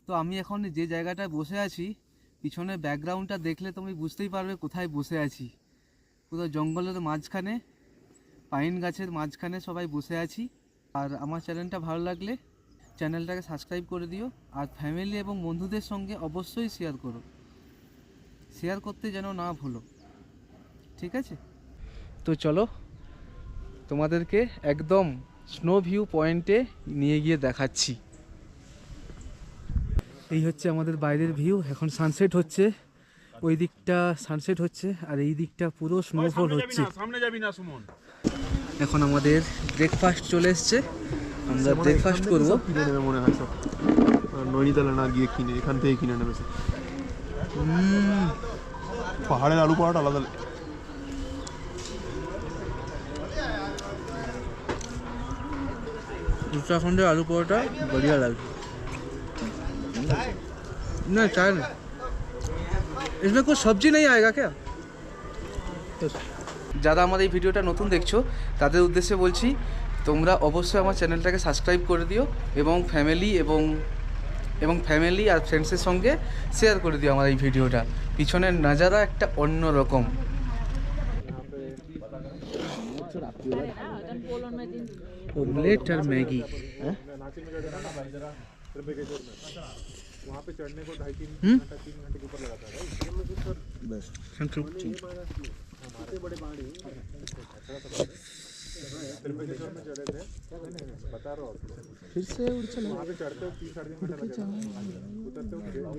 তো আমি এখন যে জায়গাটায় বসে আছি, পিছনে ব্যাকগ্রাউন্ডটা দেখলে তুমি বুঝতেই পারবে কোথায় বসে আছি। পুরো জঙ্গলের মাঝখানে, পাইন গাছের মাঝখানে সবাই বসে আছি। আর আমার চ্যানেলটা ভালো লাগলে চ্যানেলটাকে সাবস্ক্রাইব করে দিও, আর ফ্যামিলি এবং বন্ধুদের সঙ্গে অবশ্যই শেয়ার করো, শেয়ার করতে যেন না ভুলো, ঠিক আছে? তো চলো তোমাদেরকে একদম স্নো ভিউ পয়েন্টে নিয়ে গিয়ে দেখাচ্ছি। এই হচ্ছে আমাদের বাইরের ভিউ। এখন সানসেট হচ্ছে, ওই দিকটা সানসেট হচ্ছে আর এই দিকটা পুরো স্নোফল হচ্ছে। সামনে যাবি না সুমন। এখন আমাদের ব্রেকফাস্ট চলে এসছে, আমরা ব্রেকফাস্ট করবো। কিনে নেবে মনে হয় সব, নৈনিতালে না গিয়ে কিনে এখান থেকে কিনে নেবে সব। পাহাড়ের আলু পরোটা আলাদা। उत्तराखंड आलू परोठा बढ़िया लगे ना, चाय नहीं, इसमें कुछ सब्जी नहीं आएगा क्या? যারা আমার এই ভিডিওটা নতুন দেখছো তাদের উদ্দেশ্যে বলছি, তোমরা অবশ্যই আমার চ্যানেলটাকে সাবস্ক্রাইব করে দিও এবং ফ্যামিলি আর ফ্রেন্ডসের সঙ্গে শেয়ার করে দিও আমার এই ভিডিওটা। পিছনের নাজারা একটা অন্য রকম। ऑमलेट और मैगी। वहाँ पे चढ़ने को 2.5-3 घंटे 3 घंटे के ऊपर लगाता है बस। हमारे बड़े पहाड़ी त्रिम्बकेश्वर में चढ़े थे, बता रहा हूँ। फिर से वहाँ पे चढ़ते हो 3-3.5 घंटे लगेगा, उतरते हो